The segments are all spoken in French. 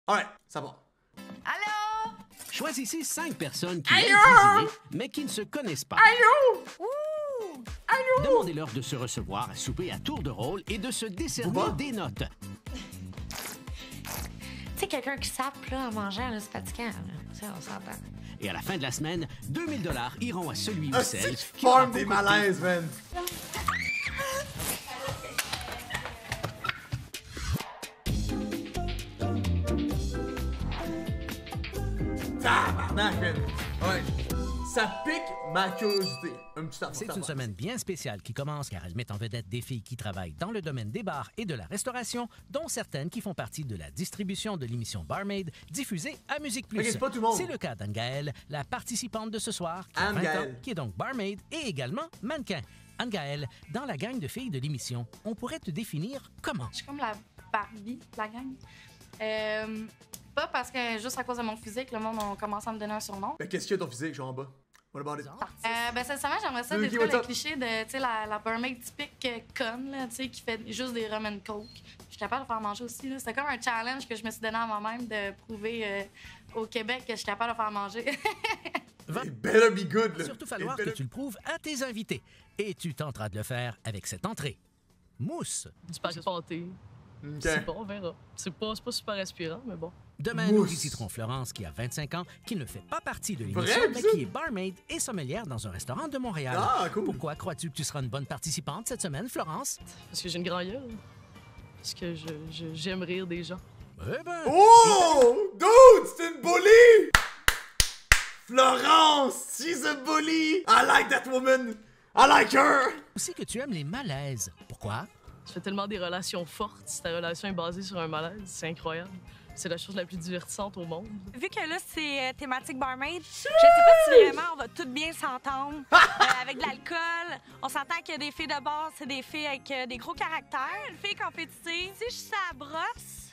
Alright, ça va. Allô? Choisissez 5 personnes qui aiment cuisiner, mais qui ne se connaissent pas. Allô? Ouh! Allô? Demandez-leur de se recevoir à souper à tour de rôle et de se décerner Bouba? des notes. Tu sais, quelqu'un qui sape là, en mangeant, là, c'est fatigant. Là. Ça, on s'entend. Et à la fin de la semaine, 2000 $ iront à celui ou Ah, celle c'est qui aura forme des concocté malaises, man. Tabarnak, man. Ouais. Ça pique ma curiosité. Un petit C'est une semaine bien spéciale qui commence car elle met en vedette des filles qui travaillent dans le domaine des bars et de la restauration, dont certaines qui font partie de la distribution de l'émission Barmaid, diffusée à Musique Plus. Ok, c'est pas tout le monde. C'est le cas d'Anne-Gaëlle, la participante de ce soir, qui a 20 ans, Anne-Gaëlle. qui est donc barmaid et également mannequin. Anne-Gaëlle, dans la gang de filles de l'émission, on pourrait te définir comment? Je suis comme la Barbie de la gang. Pas parce que juste à cause de mon physique, le monde a commencé à me donner un surnom. Ben, qu'est-ce qu'il y a ton physique, genre en bas? What about it? Ben, sincèrement, j'aimerais ça Ok, détruire what's le up? cliché de, tu sais, la barmaid typique conne, là, tu sais, qui fait juste des rum and coke. Je suis capable de faire manger aussi, là. C'était comme un challenge que je me suis donné à moi-même de prouver au Québec que je suis capable de faire manger. It better be good, Il là. va surtout falloir It que better- tu le prouves à tes invités. Et tu tenteras de le faire avec cette entrée. Mousse. Du pâté pâté. Ok. C'est bon, on verra. C'est pas super aspirant, mais bon. Demain, nous Mousse. visiterons Florence, qui a 25 ans, qui ne fait pas partie de Vrai, l'émission, mais ça? qui est barmaid et sommelière dans un restaurant de Montréal. Ah, cool. Pourquoi crois-tu que tu seras une bonne participante cette semaine, Florence? Parce que j'ai une grande gueule. Parce que j'aime rire des gens. Eh ben, Oh! Dude, c'est une bully! Florence, she's a bully! I like that woman! I like her! aussi que tu aimes les malaises. Pourquoi? Tu fais tellement des relations fortes. Si ta relation est basée sur un malaise, c'est incroyable. C'est la chose la plus divertissante au monde. Vu que là, c'est thématique barmaid, je sais pas si vraiment on va toutes bien s'entendre. Avec de l'alcool, on s'entend que des filles de base, c'est des filles avec des gros caractères. Une fille compétitive. Si je suis à la brosse,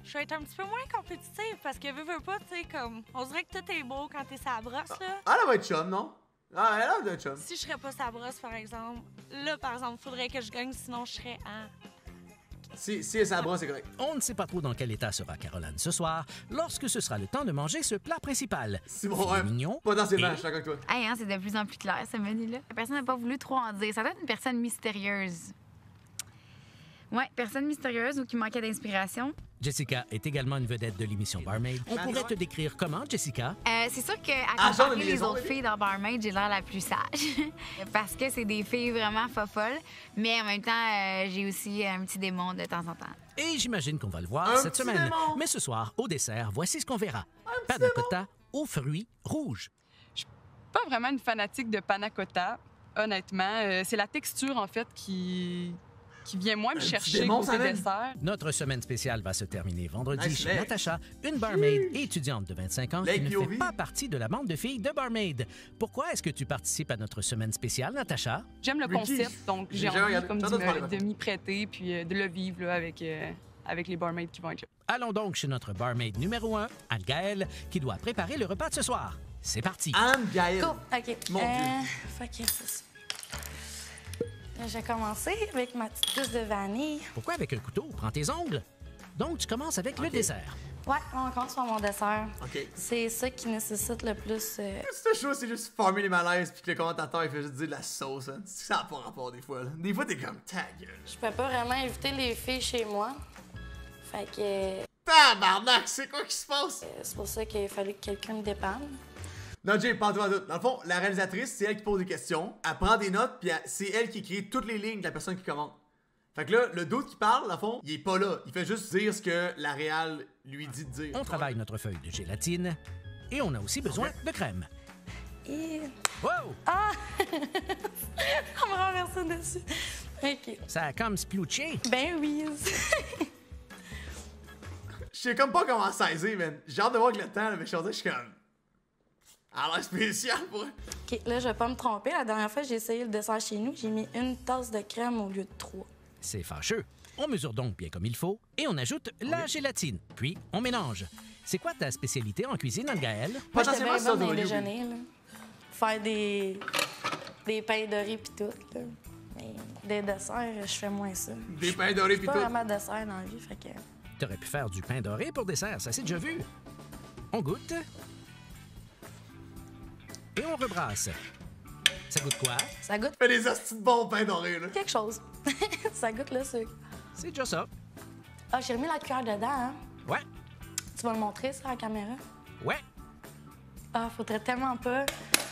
je vais être un petit peu moins compétitive parce que veux pas, tu sais, comme, on dirait que tout est beau quand t'es à la brosse, là. Ah, elle va être chum, non? Ah, elle a l'air d'être chum. Si je serais pas sa brosse, par exemple, là, par exemple, faudrait que je gagne, sinon je serais à... Si elle s'abrosse, c'est correct. On ne sait pas trop dans quel état sera Caroline ce soir, lorsque ce sera le temps de manger ce plat principal. C'est bon, Filet ouais. mignon. Potentiellement, Et- je suis d'accord avec toi. Hey, hein, c'est de plus en plus clair, ce menu-là. La personne n'a pas voulu trop en dire. Ça doit être une personne mystérieuse. Ouais, personne mystérieuse ou qui manquait d'inspiration. Jessica est également une vedette de l'émission Barmaid. On pourrait te décrire comment, Jessica? C'est sûr qu'à Ah, genre comparer de les liaison, autres bébé. filles dans Barmaid, j'ai l'air la plus sage. Parce que c'est des filles vraiment fofolles. Mais en même temps, j'ai aussi un petit démon de temps en temps. Et j'imagine qu'on va le voir Un cette petit semaine. démon. Mais ce soir, au dessert, voici ce qu'on verra. Panna cotta aux fruits rouges. Pas vraiment une fanatique de panna cotta, honnêtement. C'est la texture, en fait, qui vient moins me petit chercher démon, côté ça, man. dessert. Notre semaine spéciale va se terminer vendredi Nice chez leg. Natacha, une barmaid et étudiante de 25 ans qui Leg ne POV. fait pas partie de la bande de filles de Barmaid. Pourquoi est-ce que tu participes à notre semaine spéciale, Natacha? J'aime le Ricky, concept, donc j'ai j'ai jamais envie regardé. comme T'as d'autres de parler, m'y prêter puis de le vivre là, avec les barmaids qui vont être là. Allons donc chez notre barmaid numéro 1, Anne-Gaëlle, qui doit préparer le repas de ce soir. C'est parti! Anne Gaëlle. Cool, OK. Mon Dieu. Fait que c'est ça. Là, j'ai commencé avec ma petite touche de vanille. Pourquoi avec un couteau? Prends tes ongles. Donc, tu commences avec le dessert. Ouais, on commence par mon dessert. OK. C'est ça qui nécessite le plus... Cette chose, c'est juste farmer les malaises puis que le commentateur, il fait juste dire de la sauce, hein. Ça n'a pas rapport des fois, là. Des fois, t'es comme ta gueule. Je peux pas vraiment inviter les filles chez moi. Fait que Tabarnak, c'est quoi qui se passe? c'est pour ça qu'il a fallu que quelqu'un me dépanne. Non, Jay, pas toi. Dans le fond, la réalisatrice, c'est elle qui pose des questions. Elle prend des notes, puis c'est elle qui écrit toutes les lignes de la personne qui commande. Fait que là, le doute qui parle, dans le fond, il est pas là. Il fait juste dire ce que la réal lui dit de dire. On travaille notre feuille de gélatine et on a aussi besoin de crème. Et... Wow! On me renverse dessus. OK. Ça a comme splouché. Ben oui. Je sais comme pas comment saisir, man. J'ai hâte de voir que le temps, là, mais je suis comme... Elle a l'air spécial pour elle. OK, là, je vais pas me tromper. La dernière fois que j'ai essayé le dessert chez nous, j'ai mis une tasse de crème au lieu de 3. C'est fâcheux. On mesure donc bien comme il faut et on ajoute la gélatine. Puis, on mélange. C'est quoi ta spécialité en cuisine, Anne-Gaëlle? Moi, j'étais Potentiellement, bien ça bonne dans doit les aller, oui. déjeuners, là. Faire des pains dorés pis tout, là. Mais des desserts, je fais moins ça. Des pains dorés Je pis suis pas tout. vraiment dessert dans la vie, fait que... T'aurais pu faire du pain doré pour dessert, ça s'est déjà vu. On goûte. Et on rebrasse. Ça goûte quoi? Ça goûte Fais des hosties de bons pains dorés, là. quelque chose. Ça goûte le sucre. C'est déjà ça. Ah, j'ai remis la cuillère dedans, hein? Ouais, Tu vas le montrer, ça, à la caméra? ouais. Ah, faudrait tellement pas.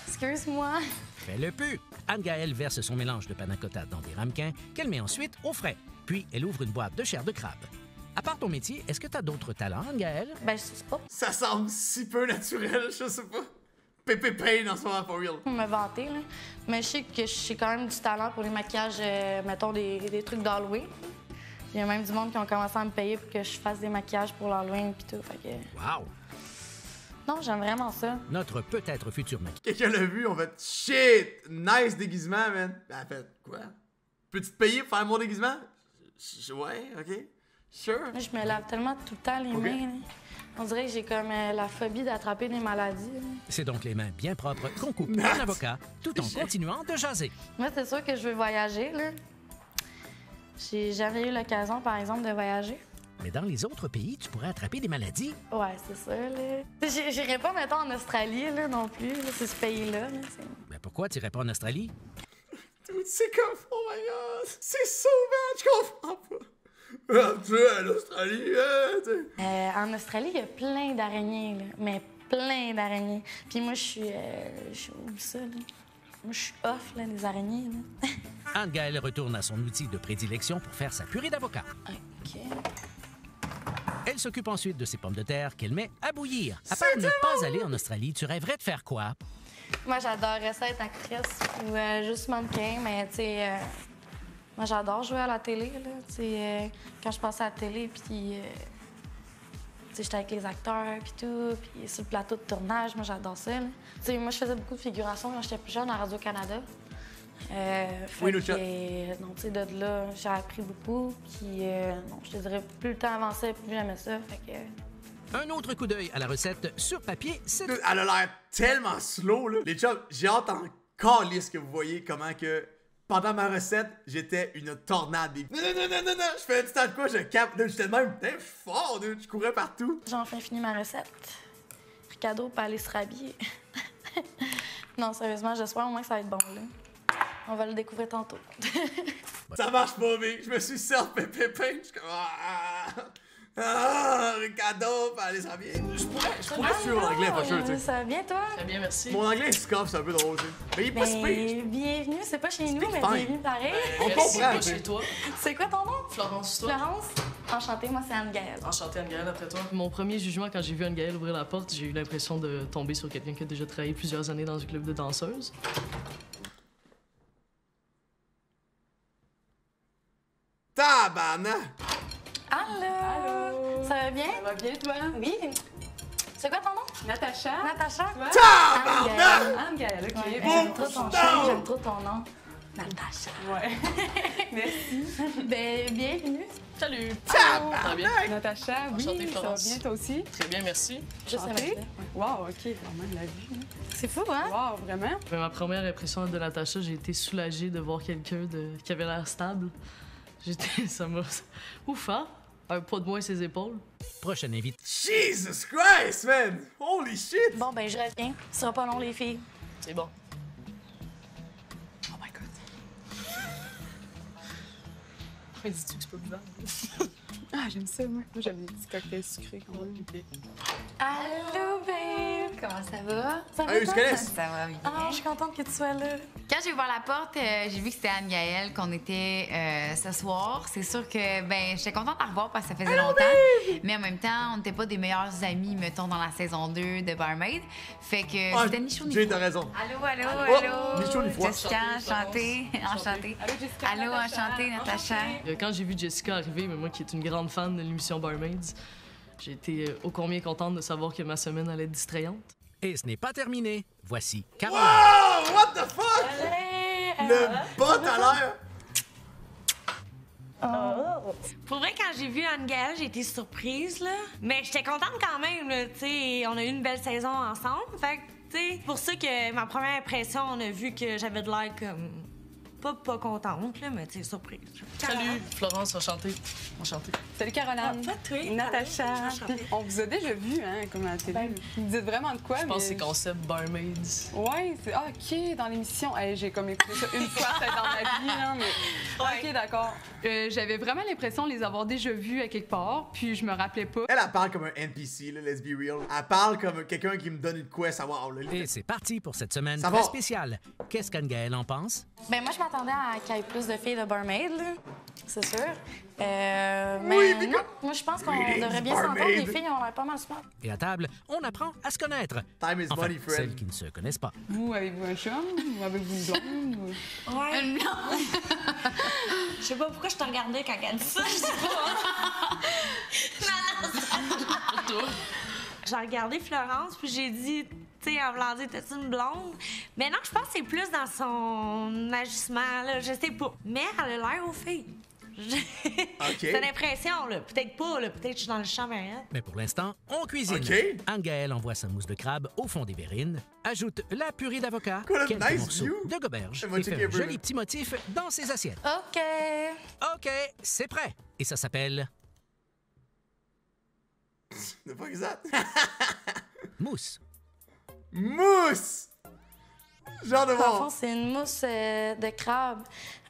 Excuse-moi. Fais-le plus. Anne-Gaëlle verse son mélange de panna cotta dans des ramequins qu'elle met ensuite au frais. Puis, elle ouvre une boîte de chair de crabe. À part ton métier, est-ce que t'as d'autres talents, Anne-Gaëlle? Ben, je sais pas. Ça semble si peu naturel, je sais pas. Pépé Pain en ce moment, for real. Pour me vanter, là. Mais je sais que j'ai quand même du talent pour les maquillages, mettons, des trucs d'Halloween. Il y a même du monde qui ont commencé à me payer pour que je fasse des maquillages pour l'Halloween puis tout. Fait que... Wow! Non, j'aime vraiment ça. Notre peut-être futur maquillage. Quelqu'un l'a vu, on fait shit, nice déguisement, man. Ben, elle fait quoi? Peux-tu te payer pour faire mon déguisement? Ouais, ok. Sure. Moi, je me lave tellement tout le temps les mains. Là. On dirait que j'ai comme la phobie d'attraper des maladies. Là. C'est donc les mains bien propres qu'on coupe pour un avocat, tout en continuant de jaser. Moi, c'est sûr que je veux voyager, là. J'ai jamais eu l'occasion, par exemple, de voyager. Mais dans les autres pays, tu pourrais attraper des maladies. Ouais, c'est ça, là. J'irais pas, mettons, en Australie, là, non plus. Là, c'est ce pays-là. Là, Mais pourquoi tu irais pas en Australie? Dude, c'est comme, oh my god, c'est so bad, je comprends pas. Ah, tu sais, l'Australie, tu sais. En Australie, il y a plein d'araignées, là. Mais plein d'araignées. Puis moi, je suis où ça, là? Moi, je suis off, là, des araignées, là. Anne-Gaëlle retourne à son outil de prédilection pour faire sa purée d'avocat. OK. Elle s'occupe ensuite de ses pommes de terre qu'elle met à bouillir. À part ne pas aller en Australie, tu rêverais de faire quoi? Moi, j'adorerais ça être actrice ou juste mannequin, mais tu sais, moi, j'adore jouer à la télé, là. Tu sais, quand je passais à la télé, puis tu sais, j'étais avec les acteurs, puis tout, puis sur le plateau de tournage, moi, j'adore ça, là. Tu sais, moi, je faisais beaucoup de figurations quand j'étais plus jeune à Radio-Canada. Oui, nous donc, tu sais, de là, j'ai appris beaucoup, puis non, je te dirais, plus le temps avançait, plus j'aimais ça, fait que... Un autre coup d'œil à la recette sur papier, c'est... Elle a l'air tellement slow, là. Les chums, j'ai hâte en calice que vous voyez comment que... Pendant ma recette, j'étais une tornade. Non, je fais un petit temps de quoi, je capte. J'étais même fort, dude. Je courais partout. J'ai enfin fini ma recette. Ricardo peut aller se rhabiller. Non, sérieusement, j'espère au moins que ça va être bon, là. On va le découvrir tantôt. Ça marche pas, mais je me suis self-pépépé. Je suis comme... Ricardo peut aller se rhabiller. Je pourrais suivre l'anglais, pas sûr, tu sais. Ça va bien, toi? Très bien, merci. Mon anglais est scoff, c'est un peu drôle, tu sais. Mais il est pas si pire. Bienvenue, c'est pas chez nous, mais fine. bienvenue pareil. On Merci, comprend, pas tu sais. chez toi. C'est quoi ton nom? Florence, toi. Florence? Enchantée, moi, c'est Anne-Gaëlle. Enchantée, Anne-Gaëlle, après toi. Mon premier jugement, quand j'ai vu Anne-Gaëlle ouvrir la porte, j'ai eu l'impression de tomber sur quelqu'un qui a déjà travaillé plusieurs années dans un club de danseuses. Tabarnak! Allô? Ça va bien? Ça va bien, toi? Oui. C'est quoi ton nom? Natacha? Natacha? Toi? Tabarnak! Anne-Gaëlle, OK. Ouais, Ben, j'aime trop ton chien, j'aime trop ton nom. Natacha. ouais. Merci. Ben, bienvenue. Salut! Ça va bien? Natacha, oui, Enchantée, ça va Florence. bien, toi aussi? Très bien, merci. Je sais Enchantée? pas. Wow, OK, vraiment, la vie. C'est fou, hein? Wow, vraiment? Ma première impression de Natacha, j'ai été soulagée de voir quelqu'un qui avait l'air stable. Ça m'a... Ouf, hein? Un poids de moins ses épaules. Prochaine invité. Jesus Christ, man! Holy shit! Bon, ben, je reviens. Ce sera pas long, les filles. C'est bon. Oh my God. Mais dis-tu que c'est pas buvable? Ah, j'aime ça, moi. Moi, j'aime les petits cocktails sucrés quand même. Allô, babe! Comment ça va? Ça va, Hey, je toi? connais. Ça va bien. Ah, je suis contente que tu sois là. Quand j'ai ouvert la porte, j'ai vu que c'était Anne-Gaëlle, qu'on était ce soir. C'est sûr que j'étais contente de la revoir parce que ça faisait longtemps. Mais en même temps, on n'était pas des meilleurs amis, mettons, dans la saison 2 de Barmaid. Fait que c'était ni chaud ni Jay, froid. t'as raison. Allô, Oh, ni chaud ni froid. Jessica, enchantée. Enchantée. Allô, Jessica, Allô, Natacha. enchantée, Natacha. Quand j'ai vu Jessica arriver, mais moi qui est une grande fan de l'émission Barmaids, j'ai été ô combien contente de savoir que ma semaine allait être distrayante. Et ce n'est pas terminé. Voici Caroline. Oh! What the fuck? Le bot à l'air! Pour vrai, quand j'ai vu Anne-Gaëlle, j'ai été surprise, là. Mais j'étais contente quand même, là. Tu sais, on a eu une belle saison ensemble. Fait que, tu sais, pour ça que ma première impression, on a vu que j'avais de l'air comme pas contente, là, mais tu sais, surprise. Salut, Florence, enchantée. Enchantée. Salut Caroline. Pas toi. Natacha. On vous a déjà vu, hein, comme à la télé. Vous dites vraiment de quoi, Je pense que mais... c'est concept Barmaids. Ouais, c'est... Ah, OK, dans l'émission. Hey, j'ai comme écouté ça une fois peut-être dans ma vie, là, mais... OK, d'accord. J'avais vraiment l'impression de les avoir déjà vus à quelque part, puis je me rappelais pas. Elle parle comme un NPC, là, let's be real. Elle parle comme quelqu'un qui me donne une quest à voir. Là. Et c'est parti pour cette semaine Ça très va. spéciale. Qu'est-ce qu'Anne-Gaëlle en pense? Ben moi, je m'attendais à qu'il y ait plus de filles de barmaid, là. C'est sûr. Mais mais non, moi, je pense qu'on Greetings, devrait bien s'entendre. barmaid. Les filles ont l'air pas mal smart. Et à table, on apprend à se connaître. Time is Enfin, money, friend. celles qui ne se connaissent pas. Vous, avez-vous un chum? Ou avez-vous une blonde? Ou... Ouais. Non. Je sais pas pourquoi je te regardais quand elle dit ça, je sais pas. Non. J'ai regardé Florence, puis j'ai dit, tu sais, en voulant dire, t'as-tu une blonde? Mais non, je pense que c'est plus dans son agissement, là, je sais pas. Mais elle a l'air aux filles. C'est l'impression, là. Peut-être pas, là. Peut-être que je suis dans le champ derrière. Mais pour l'instant, on cuisine. OK. Anne-Gaëlle envoie sa mousse de crabe au fond des verrines, ajoute la purée d'avocat, What a quelques nice morceaux view. de goberge Elle va et fait checker un un peu, joli là. petit motif dans ses assiettes. OK. OK, c'est prêt. Et ça s'appelle The fuck is that? mousse. Mousse! Genre de Dans le fond, voir. c'est une mousse de crabe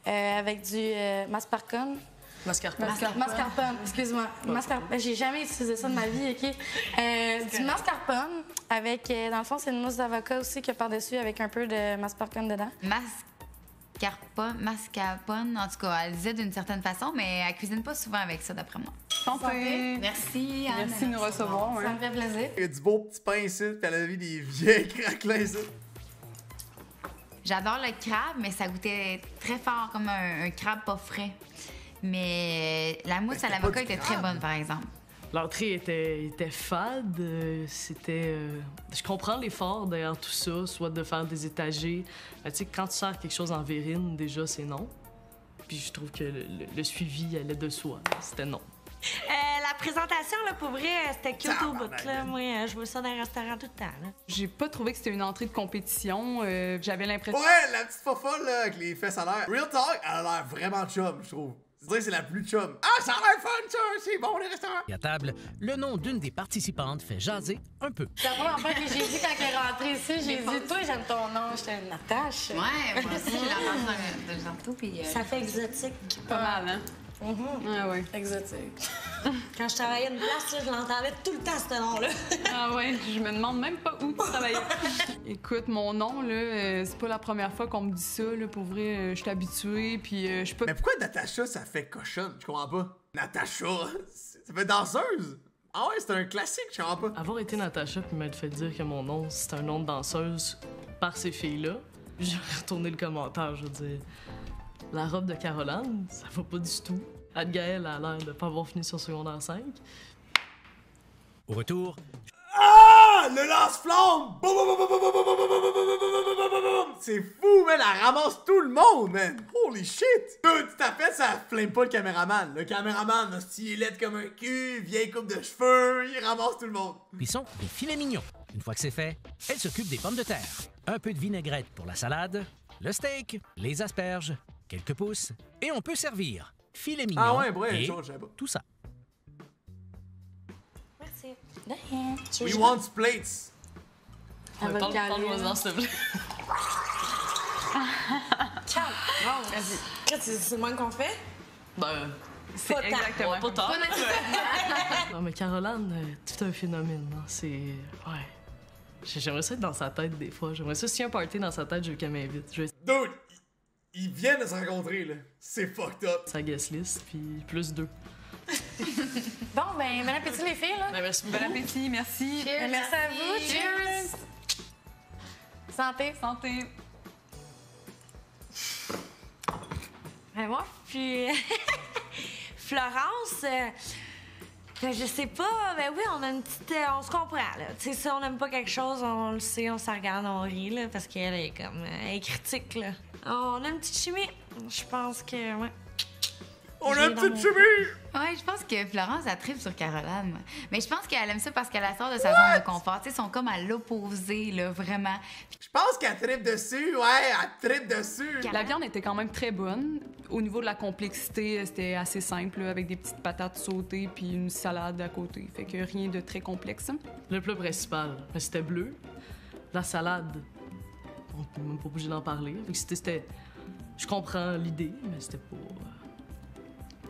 avec du mascarpone. Mascarpone. Mascarpone, excuse-moi. Mascarpone. J'ai jamais utilisé ça de ma vie, OK? Du mascarpone avec, dans le fond, c'est une mousse d'avocat aussi qu'il y a par-dessus avec un peu de mascarpone dedans. Mascarpone, en tout cas, elle disait d'une certaine façon, mais elle cuisine pas souvent avec ça, d'après moi. Santé. Merci, Anne. Merci de nous recevoir. Ça Hein. me fait plaisir. Il y a du beau petit pain ici, puis elle a vu des vieilles craquelins ici. J'adore le crabe, mais ça goûtait très fort, comme un crabe pas frais. Mais la mousse à c'était l'avocat pas du était très crabe. bonne, par exemple. L'entrée était fade. C'était. Je comprends l'effort derrière tout ça, soit de faire des étagers. Tu sais, quand tu sers quelque chose en verrine, déjà, c'est non. Puis je trouve que le suivi allait de soi. C'était non. La présentation, là, pour vrai, c'était cute au bout, Tabarnak. là. Moi, je vois ça dans un restaurant tout le temps, là. J'ai pas trouvé que c'était une entrée de compétition. J'avais l'impression... Ouais, la petite fofolle, là, avec les fesses à l'air. Real talk, elle a l'air vraiment chum, je trouve. C'est vrai que c'est la plus chum. Ah, ça a l'air fun, ça! C'est bon, les restaurants! Et à table, le nom d'une des participantes fait jaser un peu. C'est la première fois que j'ai dit quand elle est rentrée ici, j'ai dit, toi, j'aime ton nom. J'étais Natacha. Ouais, moi aussi, je l'ai entendu dans tantôt, puis... Ça fait exotique. Pas mal, hein? Ah ouais. Exotique. Quand je travaillais à une place, là, je l'entendais tout le temps, ce nom-là. Ah ouais, je me demande même pas où tu travaillais. Écoute, mon nom, là, c'est pas la première fois qu'on me dit ça, là. Pour vrai, je suis habituée, puis je suis pas... Mais pourquoi Natacha, ça fait cochonne? Je comprends pas. Natacha, ça fait danseuse. Ah ouais, c'est un classique, je comprends pas. Avoir été Natacha puis m'être fait dire que mon nom, c'est un nom de danseuse par ces filles-là, j'ai retourné le commentaire, je veux dire. La robe de Caroline, ça va pas du tout. Anne-Gaëlle a l'air de pas avoir fini son secondaire 5. Au retour, Ah! Le lance-flamme! Boum, boum, boum, boum, boum, boum, boum, boum, boum, boum, boum, boum, boum, boum, boum. C'est fou, man! Elle ramasse tout le monde, man! Holy shit! Dude, tu t'appelles, ça flame pas le caméraman. Le caméraman, hostie, il est laid comme un cul, vieille coupe de cheveux, il ramasse tout le monde. cuisson des filets mignons. Une fois que c'est fait, elle s'occupe des pommes de terre. Un peu de vinaigrette pour la salade, le steak, les asperges, quelques pousses, et on peut servir filets mignons Ah ouais, ouais, et chose, je savais pas. tout ça. Merci. De rien. We want plates. Elle va te caler, Parle-moi là. s'il te plaît. C'est le moins qu'on fait? Ben, C'est Pas tant. exactement. pas tard. Non, mais Caroline, tout un phénomène. Hein. C'est. Ouais. J'aimerais ça être dans sa tête des fois. J'aimerais ça, s'il y a un party dans sa tête, je veux qu'elle m'invite. Je vais Dude, ils viennent de se rencontrer, là. C'est fucked up. sa guest list, puis plus 2. Bon, ben, bon appétit, les filles, là. Ben, merci Bon beaucoup. appétit, merci. Ben, merci à vous. Cheers. Santé. Santé. Ben moi, puis Florence, ben je sais pas, ben oui, on a une petite, on se comprend, là. Tu sais, si on n'aime pas quelque chose, on le sait, on se regarde, on rit, là, parce qu'elle est comme, elle est critique, là. On a une petite chimie, je pense que, ouais. On J'ai a une dans petite mon- chemise! Ouais, je pense que Florence, elle tripe sur Caroline. Moi. Mais je pense qu'elle aime ça parce qu'elle sort de sa zone de confort. Tu sais, ils sont comme à l'opposé, là, vraiment. Je pense qu'elle tripe dessus, ouais, elle tripe dessus! La viande était quand même très bonne. Au niveau de la complexité, c'était assez simple, là, avec des petites patates sautées puis une salade à côté. Fait que rien de très complexe. Le plat principal, ben, c'était bleu. La salade, on peut même pas obligé d'en parler. Fait que c'était... Je comprends l'idée, mais c'était pas...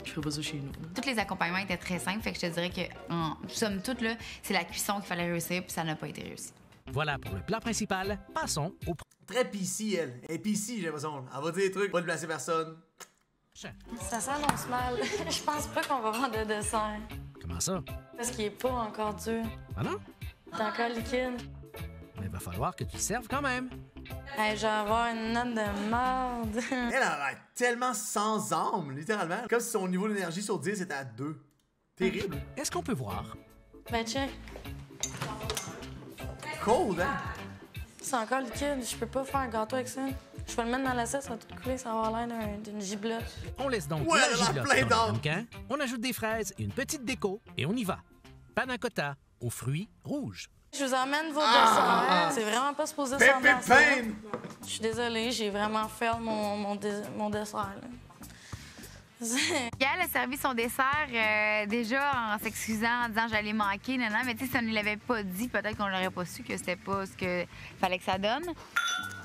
Je ferais pas ça chez nous. là. Tous les accompagnements étaient très simples, fait que je te dirais que, en somme toute, là, c'est la cuisson qu'il fallait réussir, puis ça n'a pas été réussi. Voilà pour le plat principal. Passons au Très PC, elle. Elle est PC, j'ai l'impression. Elle va dire des trucs, pas de placer personne. prochain. Ça s'annonce mal. Je pense pas qu'on va avoir de dessert. Comment ça? Parce qu'il est pas encore dur. Ah non? Il est encore liquide. Mais il va falloir que tu te serves quand même. Hey, je vais avoir une note de merde. Elle a l'air tellement sans âme, littéralement. Comme si son niveau d'énergie sur 10 était à 2. Terrible. Est-ce qu'on peut voir? Ben, check. Cold, hein? C'est encore liquide. Je peux pas faire un gâteau avec ça. Je vais le mettre dans l'assiette, ça va tout couler, ça va avoir l'air d'une giblotte. On laisse donc Ouais, la elle a giblotte plein dans le d'âme. ramequin. On ajoute des fraises et une petite déco et on y va. Panna cotta aux fruits rouges. Je vous emmène vos desserts. C'est vraiment pas supposé ressembler à ça. Pépé Je suis désolée, j'ai vraiment fait mon dessert. Là. Elle a servi son dessert déjà en s'excusant, en disant j'allais manquer, non, mais tu sais, si on ne l'avait pas dit, peut-être qu'on l'aurait pas su que c'était pas ce que fallait que ça donne.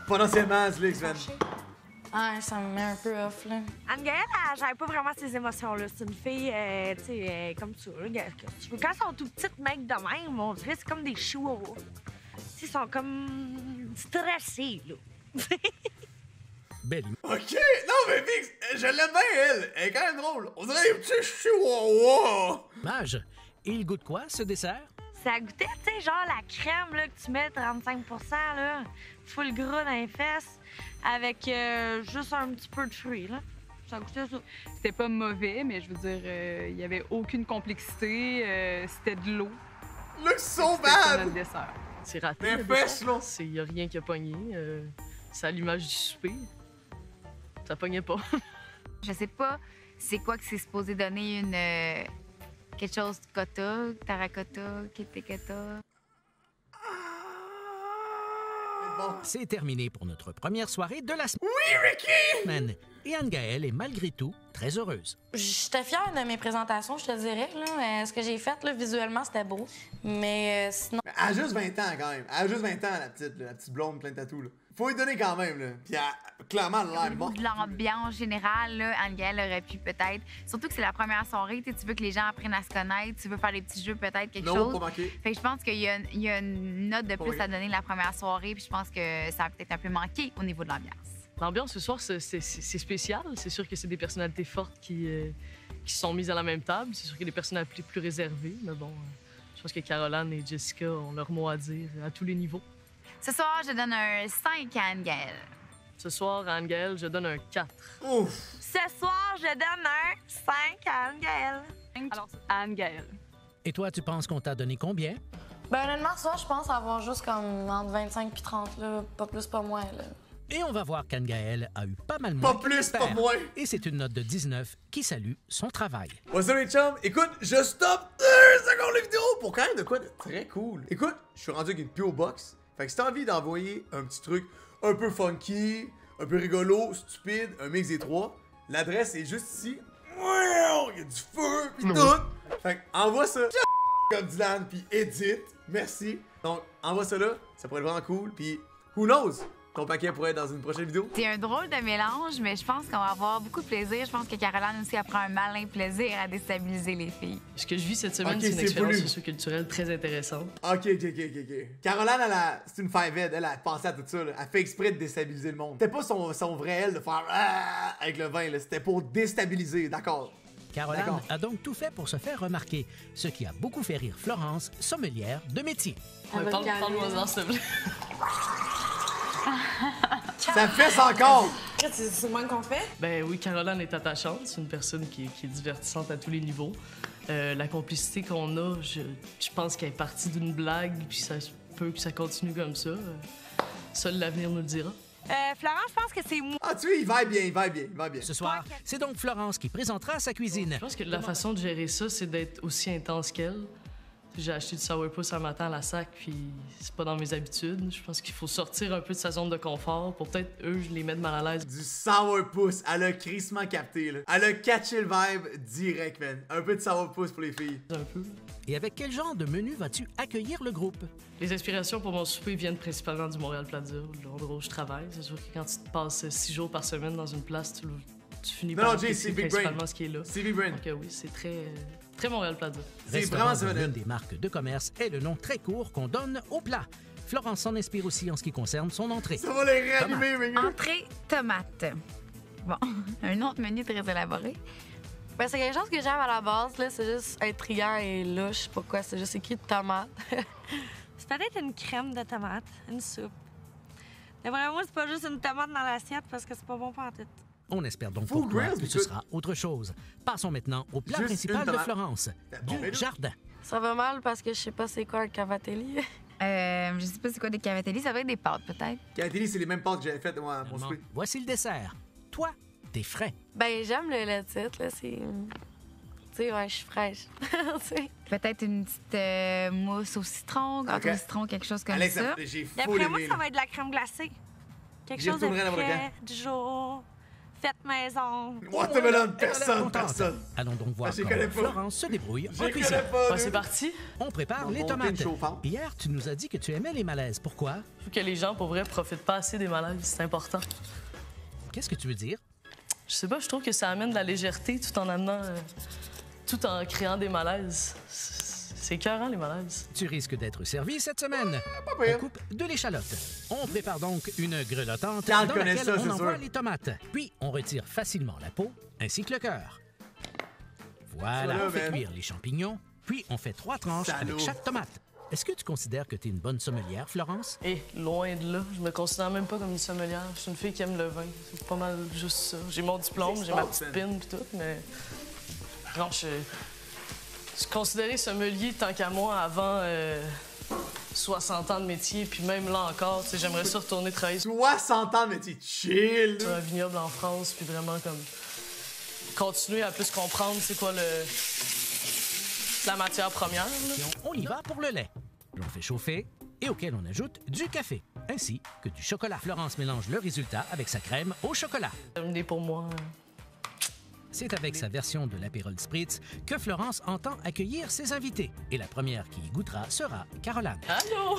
Potentiellement, c'est X-Men. Ah, ça me met un peu off, là. Anne-Gaëlle, elle gère pas vraiment ses émotions, là. C'est une fille, tu sais, comme ça, là. Qu'est-ce que tu veux? Quand elles sont tout petites, mec, de même, on dirait que c'est comme des chihuahuas. Tu sais, ils sont comme stressés, là. Belle Ok, non mais Vix, je l'aime bien elle. Elle est quand même drôle. On dirait un petit chihuahua. image. Et il goûte quoi, ce dessert? Ça goûtait, tu sais, genre la crème, là, que tu mets 35 là. Full gras dans les fesses, avec juste un petit peu de fruits, là. Ça goûtait ça. C'était pas mauvais, mais je veux dire, il y avait aucune complexité. C'était de l'eau. Look so C'était ça bad. notre dessert. C'est raté. Mais le fesses, dessert. là. Il y a rien qui a pogné. C'est à l'image du souper. Ça pognait pas. Je sais pas c'est quoi que c'est supposé donner une... quelque chose de cotta, terracotta, kitekata. Bon. C'est terminé pour notre première soirée de la Oui, Ricky. semaine. Et Anne-Gaëlle est malgré tout très heureuse. J'étais fière de mes présentations, je te dirais. Là. Ce que j'ai fait, là, visuellement, c'était beau. Mais sinon... Elle a juste 20 ans quand même. Elle a juste 20 ans, la petite blonde plein de tatous, là. Faut lui donner quand même, là. Puis elle, clairement, elle a Au l'air niveau morte. de l'ambiance générale, là, Anne-Gaëlle aurait pu peut-être... Surtout que c'est la première soirée, tu veux que les gens apprennent à se connaître, tu veux faire des petits jeux, peut-être, quelque Non, chose. pas manqué. Fait que je pense qu'il y a une note de plus Ok. à donner la première soirée, puis je pense que ça a peut-être un peu manqué au niveau de l'ambiance. L'ambiance ce soir, c'est spécial. C'est sûr que c'est des personnalités fortes qui se sont mises à la même table. C'est sûr qu'il y a des personnalités plus réservées. Mais bon, je pense que Caroline et Jessica ont leur mot à dire à tous les niveaux. Ce soir, je donne un 5 à Anne-Gaëlle. Ce soir, à Anne-Gaëlle, je donne un 4. Ouf. Ce soir, je donne un 5 à Anne-Gaëlle. Alors, Anne-Gaëlle. Et toi, tu penses qu'on t'a donné combien? Ben honnêtement, ce soir, je pense avoir juste comme entre 25 et 30, là. Pas plus, pas moins, là. Et on va voir qu'Anne-Gaëlle a eu pas mal moins Pas que plus, l'espère. pas moins. Et c'est une note de 19 qui salue son travail. What's up les chums? Écoute, je stoppe 2 secondes la vidéo pour quand même de quoi de très cool. Écoute, je suis rendu avec une PO Box. Fait que si t'as envie d'envoyer un petit truc un peu funky, un peu rigolo, stupide, un mix des trois, l'adresse est juste ici. Il y a du feu pis tout. Fait que envoie ça comme Dylan pis Edith. Merci. Donc envoie ça là, ça pourrait être vraiment cool. Pis who knows? Ton paquet pourrait être dans une prochaine vidéo. C'est un drôle de mélange, mais je pense qu'on va avoir beaucoup de plaisir. Je pense que Caroline aussi apprend un malin plaisir à déstabiliser les filles. Ce que je vis cette semaine, Ok, c'est une c'est expérience voulu. socioculturelle très intéressante. Ok. Caroline, c'est une 5-head. Elle a pensé à tout ça. Là. Elle fait exprès de déstabiliser le monde. C'était pas son vrai elle de faire ah avec le vin. Là. C'était pour déstabiliser, d'accord. Caroline D'accord. a donc tout fait pour se faire remarquer, ce qui a beaucoup fait rire Florence, sommelière de métier. Parle-moi-en, s'il te plaît. Ça fesse encore! C'est le moins qu'on fait? Ben oui, Caroline est attachante. C'est une personne qui est divertissante à tous les niveaux. La complicité qu'on a, je pense qu'elle est partie d'une blague, puis ça se peut que ça continue comme ça. Seul l'avenir nous le dira. Florence, je pense que c'est moi. Ah, tu vois, il va bien, il va bien, il va bien. Ce soir, c'est donc Florence qui présentera sa cuisine. Je pense que la façon de gérer ça, c'est d'être aussi intense qu'elle. J'ai acheté du sourpuss un matin à la sac, puis c'est pas dans mes habitudes. Je pense qu'il faut sortir un peu de sa zone de confort pour peut-être, eux, je les mette mal à l'aise. Du sourpuss, elle a crissement capté, là. Elle a catché le vibe direct, man. Un peu de sourpuss pour les filles. Un peu. Et avec quel genre de menu vas-tu accueillir le groupe? Les inspirations pour mon souper viennent principalement du Montréal Plaza, l'endroit où je travaille. C'est sûr que quand tu te passes 6 jours par semaine dans une place, tu finis Non, par non, Jay, apprécier c'est Big principalement Brain. ce qui est là. C'est Big Brain. Donc oui, c'est très Montréal Plaza. C'est Restaurant vraiment de ça, l'une des marques de commerce est le nom très court qu'on donne au plat. Florence s'en inspire aussi en ce qui concerne son entrée. Ça va les réanimer, Ringer. Entrée, tomate. Bon, un autre menu très élaboré. Ben, c'est quelque chose que j'aime à la base, là. C'est juste intriguant et louche. Je sais pas quoi, c'est juste écrit tomate. C'est peut-être une crème de tomate, une soupe. D'après moi, c'est pas juste une tomate dans l'assiette parce que c'est pas bon pour la tête. On espère donc Full pour toi grills, que ce écoute. sera autre chose. Passons maintenant au plat Juste principal une de tomate. Florence, Bon, mais du là- jardin. Ça va mal parce que je sais pas c'est quoi un cavatelli. Je sais pas c'est quoi des cavatelli, ça va être des pâtes peut-être. Cavatelli, c'est les mêmes pâtes que j'avais faites, moi, à mon Finalement, souper. voici le dessert. Toi, t'es frais. Ben, j'aime le lait de titre, là. C'est. Tu sais, ouais, je suis fraîche. Tu sais. Peut-être une petite mousse au citron, gâteau Ok. au citron, quelque chose comme Alex, ça. j'ai full D'après moi, aimé, ça là. va être de la crème glacée. Quelque J'y chose de retournerai n'importe frais, du jour, fait maison. Watermelon, personne, Contente. personne. Allons donc voir Ah, je comment connais pas. Florence se débrouille Je en les cuisine. connais pas, Ouais, c'est dude. parti. On prépare On les va monter tomates. une chauffante. Hier, tu nous as dit que tu aimais les malaises. Pourquoi? Je trouve que les gens, pour vrai, profitent pas assez des malaises. C'est important. Qu'est-ce que tu veux dire? Je sais pas, je trouve que ça amène de la légèreté tout en amenant. Tout en créant des malaises. C'est écœurant, les malaises. Tu risques d'être servi cette semaine. pas pire. On coupe de l'échalote. On prépare donc une grelottante Carl dans connaît laquelle ça, on c'est envoie sûr. les tomates. Puis, on retire facilement la peau ainsi que le cœur. Voilà, Voilà, on fait man. cuire les champignons. Puis, on fait 3 tranches Salaud. avec chaque tomate. Est-ce que tu considères que tu es une bonne sommelière, Florence? Et loin de là, je me considère même pas comme une sommelière. Je suis une fille qui aime le vin. C'est pas mal juste ça. J'ai mon diplôme, j'ai ma petite pine pis tout, mais. Non, je suis considéré sommelier tant qu'à moi avant 60 ans de métier, puis même là encore, tu sais, j'aimerais ça retourner travailler sur 60 ans, mais tu chill. là. un vignoble en France, puis vraiment comme continuer à plus comprendre c'est quoi la matière première. Là. Et on y va pour le lait. L'on fait chauffer et auquel on ajoute du café, ainsi que du chocolat. Florence mélange le résultat avec sa crème au chocolat. Terminé pour moi. C'est avec sa version de l'apérole Spritz que Florence entend accueillir ses invités. Et la première qui y goûtera sera Caroline. Allô?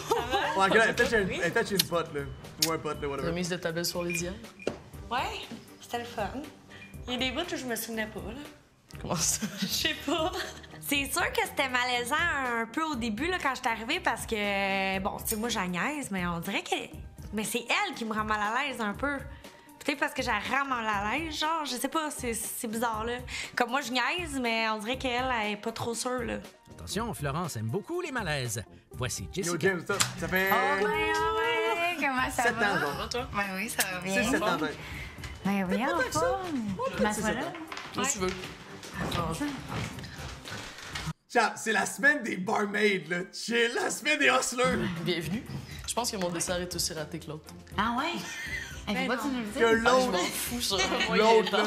Ouais, gars, elle est peut-être chez une pote, là. Ou un pote, là, whatever. Remise de ta belle soirée d'hier. Ouais, c'était le fun. Il y a des bouts où je me souvenais pas, là. Comment ça? Je sais pas. C'est sûr que c'était malaisant un peu au début, là, quand je suis arrivée, parce que, bon, tu sais, moi, j'en niaise, mais on dirait que. Mais c'est elle qui me rend mal à l'aise un peu. Peut-être parce que j'ai rend mal à l'aise, genre, je sais pas, c'est bizarre, là. Comme moi, je niaise, mais on dirait qu'elle, elle est pas trop sûre, là. Attention, Florence aime beaucoup les malaises. Voici Yo, Jessica. James, ça fait Ouais, comment ça 7 va? ans, genre. Ben oui, ça va bien. 6-7 ans, ben. Ben oui, en forme. Ma c'est soirée. ça. Où tu veux. Tiens, c'est la semaine des barmaids, là. Chill, la semaine des hustlers. Bienvenue. Je pense que mon dessert est aussi raté que l'autre. Ah ouais? Faut pas que tu nous le Que dises. Je l'autre, m'en fous, ça. l'autre, là.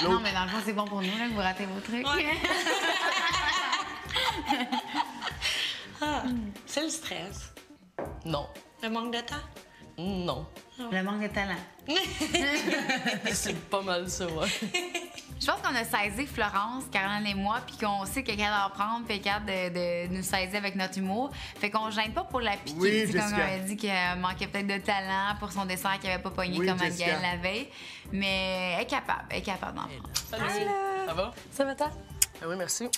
Non, mais dans le fond, c'est bon pour nous, là, que vous ratez vos trucs. C'est le stress. Non. Le manque de temps. Non. Le manque de talent. C'est pas mal ça, ouais. Je pense qu'on a saisi Florence, Caroline et moi, puis qu'on sait qu'elle est capable d'apprendre, puis qu'elle est capable de nous saisir avec notre humour. Fait qu'on gêne pas pour la piquer. Oui, Tu sais, comme Jessica. elle a dit qu'elle manquait peut-être de talent pour son dessert qu'elle avait pas pogné Oui, comme Jessica. Anne-Gaëlle la veille. Mais elle est capable d'en prendre. Salut. Ça va? Ça va, toi? Ah oui, merci.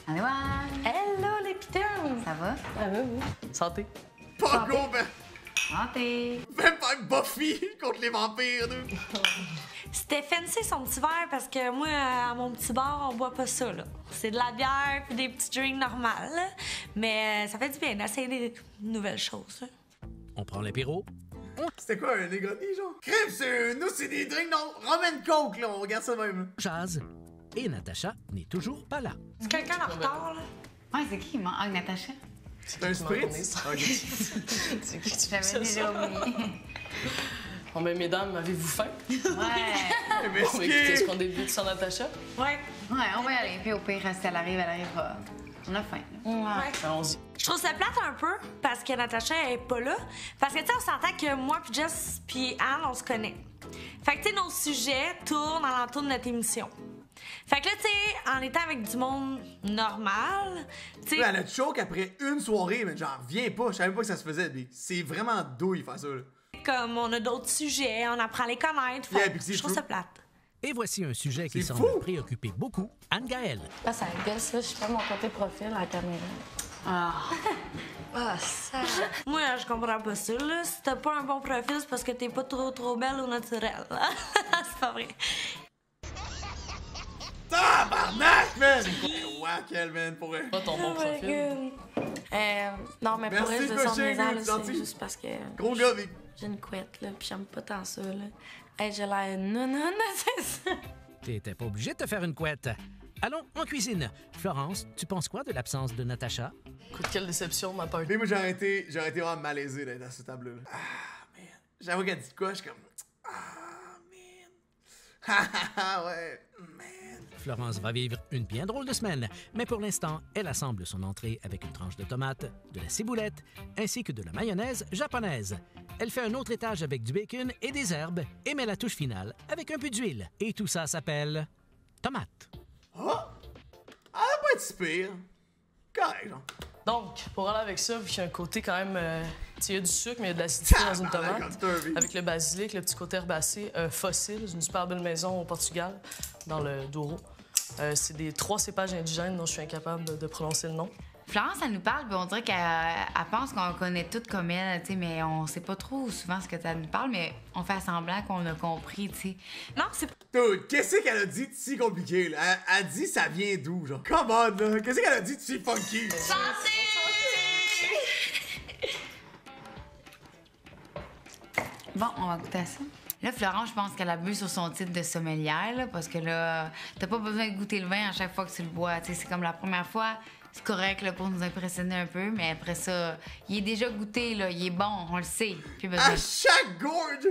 Allez, ouais. Hello, les pitons! Ça va? Santé. Pas gros, ben. Santé. Même pas Buffy contre les vampires, là. C'était fancy son petit verre parce que moi, à mon petit bar, on boit pas ça, là. C'est de la bière puis des petits drinks normales, là. Mais ça fait du bien d'essayer des nouvelles choses, là. On prend l'apéro. C'était quoi, un Negroni, genre? Crème, nous, c'est des drinks, non? Roman Coke, là, on regarde ça même, là. Jazz. Et Natacha n'est toujours pas là. C'est quelqu'un en retard, là. Ouais, c'est qui, moi? Ah, Natacha. C'est un spritz? Ok. C'est qui tu fais J'avais ça? déjà oublié. Bon, ben, mesdames, avez-vous faim? Ouais. Mais Bon, écoutez, est-ce qu'on débute sans Natacha? Ouais. Ouais, on va y aller. Puis au pire, si elle arrivera. On a faim. Là. Ouais. Allons-y. Je trouve ça plate un peu parce que Natacha est pas là. Parce que, tu sais, on s'entend que moi, puis Jess, puis Anne, on se connaît. Fait que, tu sais, nos sujets tournent alentour de notre émission. Fait que là, tu sais, en étant avec du monde normal, tu sais. Elle a choke après une soirée, mais j'en reviens pas. Je savais même pas que ça se faisait. Mais c'est vraiment douille faire ça, là. Comme on a d'autres sujets, on apprend à les connaître. Fait Yeah, que puis c'est je trouve fou. ça plate. Et voici un sujet qui C'est semble fou! préoccuper beaucoup Anne-Gaëlle. Là, ça gosse, là. Je fais mon côté profil à la caméra. Ah, ça. Moi, je comprends pas ça, là. Si t'as pas un bon profil, c'est parce que t'es pas trop belle ou naturelle. C'est pas vrai. Tabarnak, man! Wack, elle, man, pour elle. Pas ton bon profil. Non, mais pour Merci, elle, je cocher, descends mes gars, ailes, c'est c'est gentil. juste parce que Gros gars, mais. j'ai une couette, là, puis j'aime pas tant ça, là. Hey, j'ai l'air non, c'est ça. T'étais pas obligé de te faire une couette. Allons en cuisine. Florence, tu penses quoi de l'absence de Natacha? Écoute, quelle déception, ma part. Mais moi, j'aurais été vraiment malaisé d'être à ce tableau-là. Ah, man. J'avoue qu'elle dit de quoi, je suis comme. Ah, man. Ah, ouais, man. Florence va vivre une bien drôle de semaine, mais pour l'instant, elle assemble son entrée avec une tranche de tomate, de la ciboulette, ainsi que de la mayonnaise japonaise. Elle fait un autre étage avec du bacon et des herbes et met la touche finale avec un peu d'huile. Et tout ça s'appelle tomate. Oh! Elle va pas être si pire. Correct, genre. Donc, pour aller avec ça, vu qu'il y a un côté quand même... tu sais, il y a du sucre, mais il y a de l'acidité dans une Tabarnak, tomate. comme Turby. Avec le basilic, le petit côté herbacé, fossile, une super belle maison au Portugal, dans le Douro. C'est des 3 cépages indigènes dont je suis incapable de prononcer le nom. Florence, elle nous parle, puis on dirait qu'elle pense qu'on connaît toutes comme elle, tu sais, mais on sait pas trop souvent ce que ça nous parle, mais on fait semblant qu'on a compris, tu sais. Non, c'est Dude, qu'est-ce qu'elle a dit de si compliqué, là? Elle dit ça vient d'où, genre? Come on, là. Qu'est-ce qu'elle a dit de si funky? Bon, on va goûter à ça. Là, Florence, je pense qu'elle a bu sur son titre de sommelière, là, parce que là, t'as pas besoin de goûter le vin à chaque fois que tu le bois. Tu sais, c'est comme la première fois, c'est correct là, pour nous impressionner un peu, mais après ça, il est déjà goûté, là, il est bon, on le sait. Plus besoin. À chaque gorge!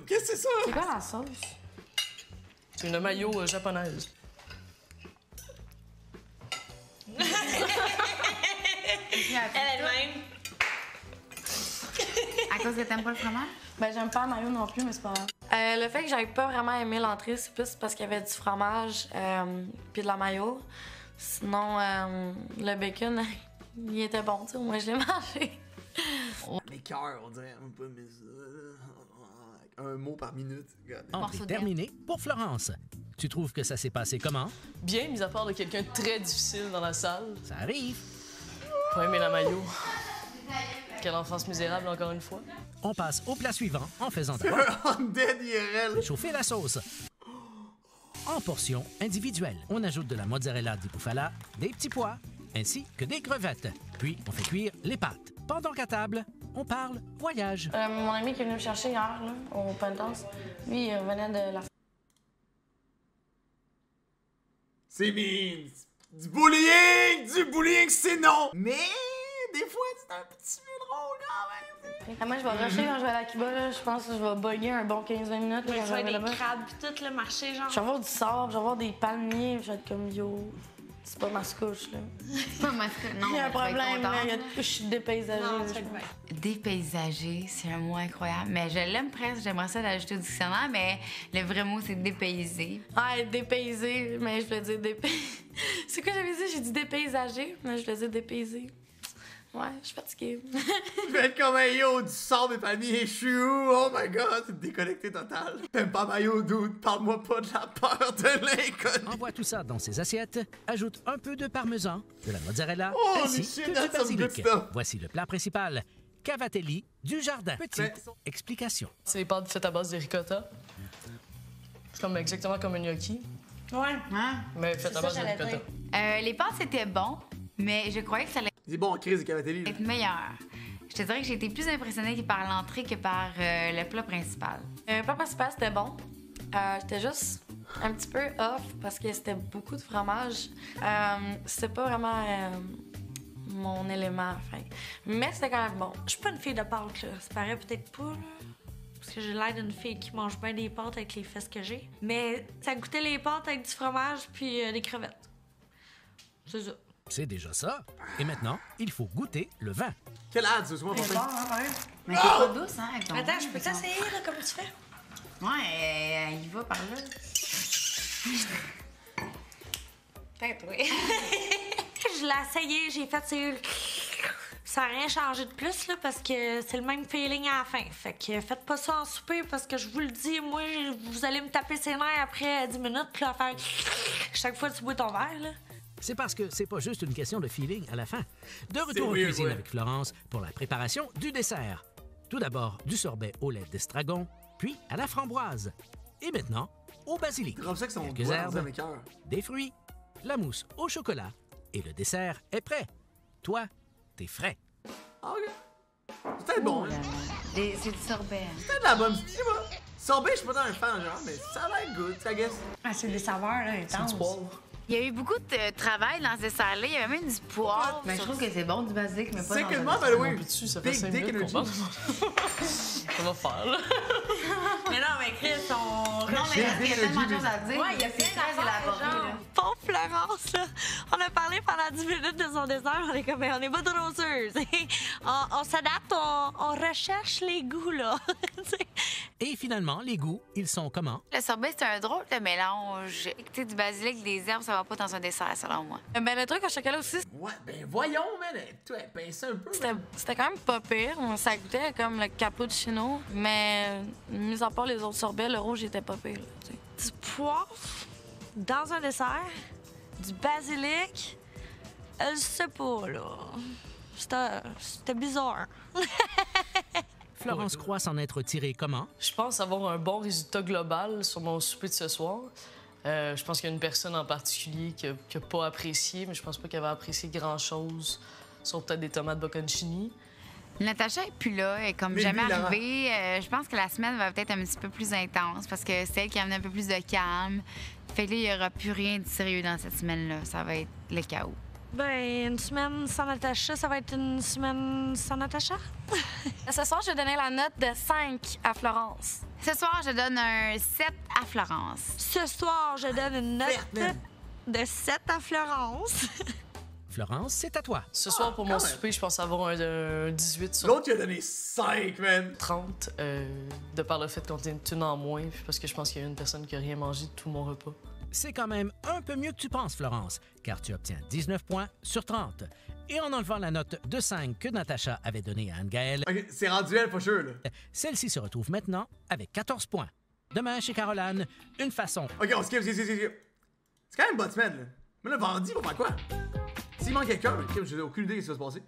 Qu'est-ce que c'est ça? C'est quoi la sauce? C'est une mayo japonaise. elle-même. À cause que t'aimes pas le fromage? Ben, j'aime pas la mayo non plus, mais c'est pas grave. Le fait que j'avais pas vraiment aimé l'entrée, c'est plus parce qu'il y avait du fromage puis de la mayo. Sinon, le bacon, il était bon, tu sais, moi je l'ai mangé. Mes cœurs, on dirait. On peut mettre ça. Un mot par minute. God. Entrée Morceau terminée pour Florence. Tu trouves que ça s'est passé comment? Bien, mis à part de quelqu'un de très difficile dans la salle. Ça arrive. Pas aimer la mayo. Quelle enfance misérable, encore une fois. On passe au plat suivant en faisant d'abord Un undead IRL. chauffer la sauce. En portions individuelles, on ajoute de la mozzarella di bufala, des petits pois, ainsi que des crevettes. Puis, on fait cuire les pâtes. Pendant qu'à table, on parle voyage. Mon ami qui est venu me chercher hier, là, au Penthouse, lui, il revenait de la... C'est mean. Du bullying! Du bullying, c'est non! Mais des fois, c'est un petit peu drôle quand même. Moi, je vais rusher quand je vais à la Cuba, là. Je pense que je vais bugger un bon 15-20 minutes. Là, Je quand je vois vais des là-bas. crabes pis tout le marché, genre. Je vais voir du sable, je vais voir des palmiers, je vais être comme yo. C'est pas ma couche, là. Pas masque. Non, Il y a un on va être problème, contente, là. là. Je suis dépaysagée. Non, là, tu je fais pense. bien. Dépaysagé, c'est un mot incroyable. Mais je l'aime presque, j'aimerais ça l'ajouter au dictionnaire, mais le vrai mot, c'est dépaysé. Ah, être dépaysé, mais je voulais dire dépaysé. C'est quoi j'avais dit? J'ai dit dépaysagé, mais je voulais dire dépaysé. Ouais, je suis fatiguée. Je vais être comme un yo du sable et palmiers échus. Oh my god, c'est déconnecté total. T'aimes pas maillot, dude? Parle-moi pas de la peur de l'inconnu. Envoie tout ça dans ses assiettes, ajoute un peu de parmesan, de la mozzarella, Oh, ainsi shit, que du that's some good basilic. stuff. Voici le plat principal, cavatelli du jardin. Petite Mais- explication. C'est les pâtes faites à base de ricotta. C'est comme, exactement comme un gnocchi, Ouais. Hein? mais faites à base de j'allais ricotta. dire. Les pâtes, c'était bon, mais je croyais que ça allait C'est bon, Chris et Cavatelli. être meilleur. Je te dirais que j'ai été plus impressionnée par l'entrée que par le plat principal. Le plat principal, c'était bon. J'étais juste un petit peu off parce que c'était beaucoup de fromage. C'était pas vraiment mon élément. Enfin. Mais c'était quand même bon. Je suis pas une fille de pâtes, là. Ça paraît peut-être pas, là. parce que j'ai l'air d'une fille qui mange bien des pâtes avec les fesses que j'ai. Mais ça goûtait les pâtes avec du fromage puis des crevettes. C'est ça. C'est déjà ça. Et maintenant, il faut goûter le vin. Quel ad, c'est moi pour ça? Mais t'es pas douce, hein, avec ton Attends, vin, je peux disons. t'essayer, là, comme tu fais? Ouais, il va par là. Peut-être, oui. Je l'ai essayé, j'ai fait c'est. Ça n'a rien changé de plus, là, parce que c'est le même feeling à la fin. Fait que faites pas ça en souper, parce que je vous le dis, moi, vous allez me taper ses nerfs après 10 minutes, puis là, faire chaque fois que tu bois ton verre, là. C'est parce que c'est pas juste une question de feeling à la fin. De retour en weird, cuisine ouais. avec Florence pour la préparation du dessert. Tout d'abord, du sorbet au lait d'estragon, puis à la framboise. Et maintenant, au basilic. C'est comme ça que son Quelques doigt dans herbes, mes cœurs. des fruits, la mousse au chocolat et le dessert est prêt. Toi, t'es frais. Ah, ok. C'est peut-être bon, hein. C'est du sorbet. Hein. C'est peut-être de la bonne. Tu sais pas. Sorbet, je suis pas tant un fan, genre, mais ça a l'air good, I guess. Ah, c'est des saveurs là, intenses. Du poivre. Il y a eu beaucoup de travail dans ce dessert-là. Il y avait même du poivre. Mais je trouve que c'est bon du basilic, mais pas C'est dans que un moi, dessert. ben Mon oui. petit, ça fait Big 5 dick minutes qu'on energy. parle. On va faire, là. Mais non, mais Chris, on. Non, mais il y a tellement de choses à dire. Ouais, il y a c'est plein très d'affaires, élaboré, genre. là. Pauvre Florence, là. On a parlé pendant 10 minutes de son dessert. On est comme, on est pas trop sûrs. On s'adapte, on recherche les goûts, là. Et finalement, les goûts, ils sont comment? Le sorbet, c'est un drôle de mélange. Tu sais, du basilic, des herbes, ça va pas dans un dessert, selon moi. Ben, le truc au chocolat aussi, Ouais, ben voyons, man. Toi, pince un peu. man. c'était quand même pas pire. Ça goûtait comme le cappuccino, mais mis à part les autres sorbets, le rouge était pas pire. Là, tu sais. Du poivre dans un dessert, du basilic, je sais pas, là. C'était bizarre. Florence croit s'en être tirée comment? Je pense avoir un bon résultat global sur mon souper de ce soir. Je pense qu'il y a une personne en particulier qui a pas apprécié, mais je pense pas qu'elle va apprécier grand-chose, sauf peut-être des tomates bocconcini. Natacha est plus là, elle est comme Mais jamais lui, Laurent. arrivée. Je pense que la semaine va peut-être un petit peu plus intense parce que c'est elle qui a amené un peu plus de calme. Fait que là, il n'y aura plus rien de sérieux dans cette semaine-là. Ça va être le chaos. Ben, une semaine sans Natacha, ça va être une semaine sans Natacha? Ce soir, je vais donner la note de 5 à Florence. Ce soir, je donne un 7 à Florence. Ce soir, je donne une note Merde. de 7 à Florence. Florence, c'est à toi. Ce soir, pour mon quand même. souper, je pense avoir un 18 sur L'autre, il a donné 5, man. 30, de par le fait qu'on était une en moins, puis parce que je pense qu'il y a une personne qui a rien mangé de tout mon repas. C'est quand même un peu mieux que tu penses, Florence, car tu obtiens 19 points sur 30. Et en enlevant la note de 5 que Natacha avait donnée à Anne-Gaëlle, Ok, c'est rendu elle, for sure, là. celle-ci se retrouve maintenant avec 14 points. Demain, chez Caroline, une façon. Ok, on skip. C'est quand même une bonne semaine, là. Mais là, vendredi, on va faire quoi? S'il manque quelqu'un, j'ai aucune idée de ce qui va se passer.